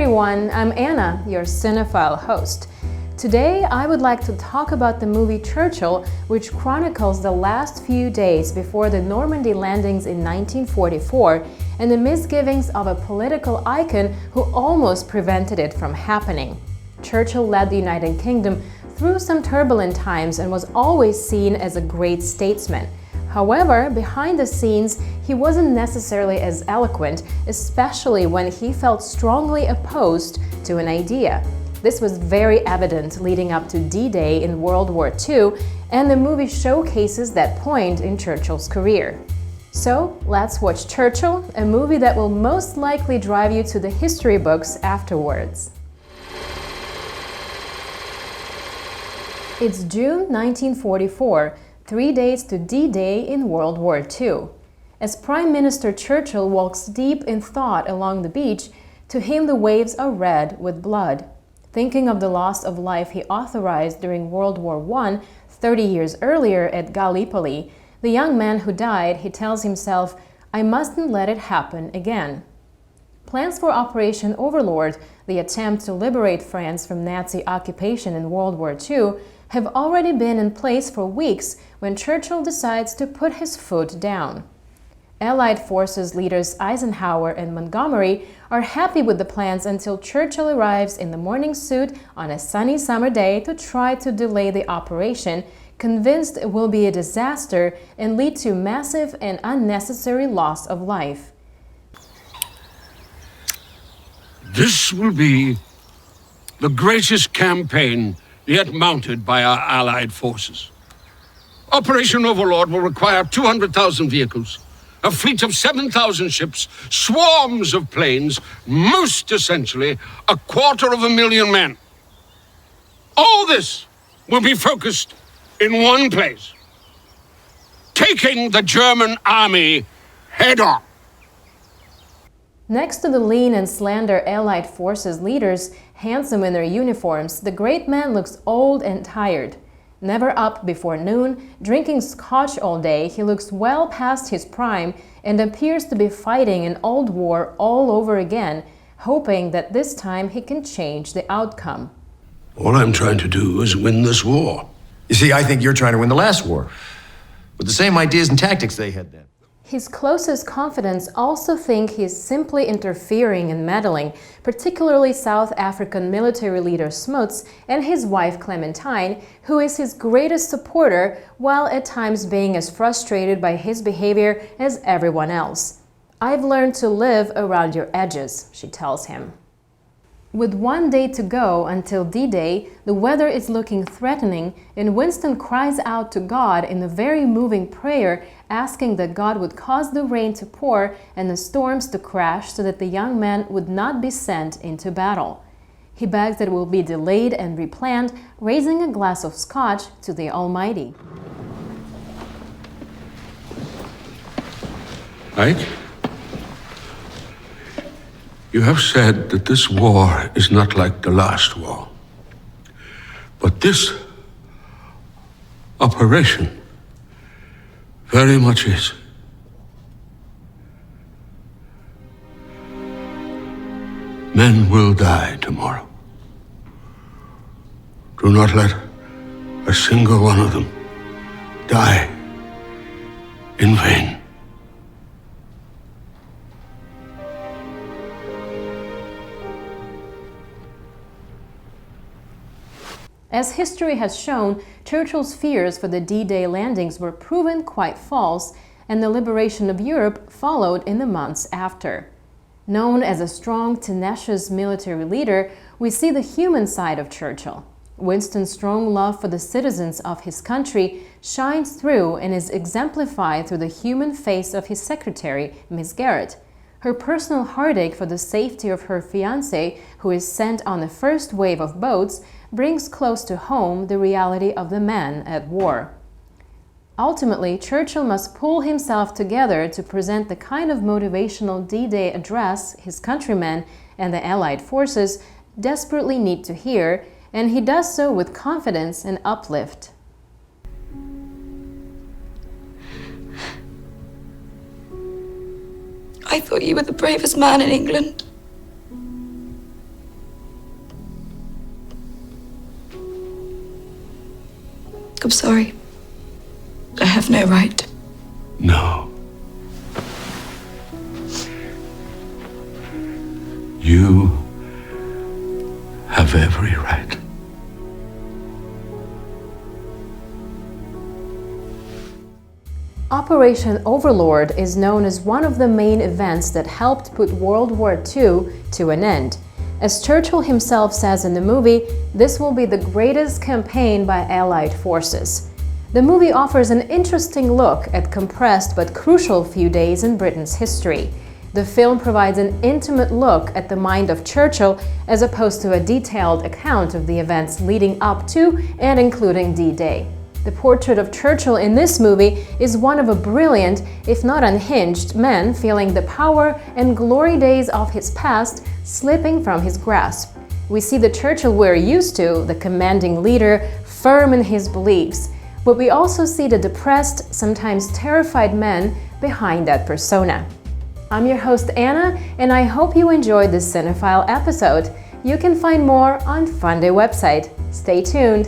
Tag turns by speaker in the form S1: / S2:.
S1: everyone, I'm Anna, your cinephile host. Today, I would like to talk about the movie Churchill, which chronicles the last few days before the Normandy landings in 1944 and the misgivings of a political icon who almost prevented it from happening. Churchill led the United Kingdom through some turbulent times and was always seen as a great statesman. However, behind the scenes, he wasn't necessarily as eloquent, especially when he felt strongly opposed to an idea. This was very evident leading up to D-Day in World War II, and the movie showcases that point in Churchill's career. So, let's watch Churchill, a movie that will most likely drive you to the history books afterwards. It's June 1944. 3 days to D-Day in World War II. As Prime Minister Churchill walks deep in thought along the beach, to him the waves are red with blood. Thinking of the loss of life he authorized during World War I, 30 years earlier at Gallipoli, the young man who died, he tells himself, "I mustn't let it happen again." Plans for Operation Overlord, the attempt to liberate France from Nazi occupation in World War II, have already been in place for weeks when Churchill decides to put his foot down. Allied forces leaders Eisenhower and Montgomery are happy with the plans until Churchill arrives in the morning suit on a sunny summer day to try to delay the operation, convinced it will be a disaster and lead to massive and unnecessary loss of life.
S2: This will be the greatest campaign yet mounted by our Allied forces. Operation Overlord will require 200,000 vehicles, a fleet of 7,000 ships, swarms of planes, most essentially, 250,000 men. All this will be focused in one place, taking the German army head on.
S1: Next to the lean and slender Allied forces leaders, handsome in their uniforms, the great man looks old and tired. Never up before noon, drinking scotch all day, he looks well past his prime and appears to be fighting an old war all over again, hoping that this time he can change the outcome.
S2: All I'm trying to do is win this war.
S3: You see, I think you're trying to win the last war, with the same ideas and tactics they had then.
S1: His closest confidants also think he is simply interfering and meddling, particularly South African military leader Smuts and his wife Clementine, who is his greatest supporter, while at times being as frustrated by his behavior as everyone else. "I've learned to live around your edges," she tells him. With 1 day to go until D-Day, the weather is looking threatening, and Winston cries out to God in a very moving prayer, asking that God would cause the rain to pour and the storms to crash so that the young man would not be sent into battle. He begs that it will be delayed and replanned, raising a glass of scotch to the Almighty.
S2: Ike? You have said that this war is not like the last war. But this operation very much is. Men will die tomorrow. Do not let a single one of them die in vain.
S1: As history has shown, Churchill's fears for the D-Day landings were proven quite false, and the liberation of Europe followed in the months after. Known as a strong, tenacious military leader, we see the human side of Churchill. Winston's strong love for the citizens of his country shines through and is exemplified through the human face of his secretary, Miss Garrett. Her personal heartache for the safety of her fiancé, who is sent on the first wave of boats, brings close to home the reality of the man at war. Ultimately, Churchill must pull himself together to present the kind of motivational D-Day address his countrymen and the Allied forces desperately need to hear, and he does so with confidence and uplift.
S4: I thought you were the bravest man in England. I'm sorry. I have no right.
S2: No. You have every right.
S1: Operation Overlord is known as one of the main events that helped put World War II to an end. As Churchill himself says in the movie, this will be the greatest campaign by Allied forces. The movie offers an interesting look at compressed but crucial few days in Britain's history. The film provides an intimate look at the mind of Churchill as opposed to a detailed account of the events leading up to and including D-Day. The portrait of Churchill in this movie is one of a brilliant, if not unhinged, man feeling the power and glory days of his past slipping from his grasp. We see the Churchill we're used to, the commanding leader, firm in his beliefs, but we also see the depressed, sometimes terrified man behind that persona. I'm your host Anna, and I hope you enjoyed this Cinephile episode. You can find more on Funday website. Stay tuned!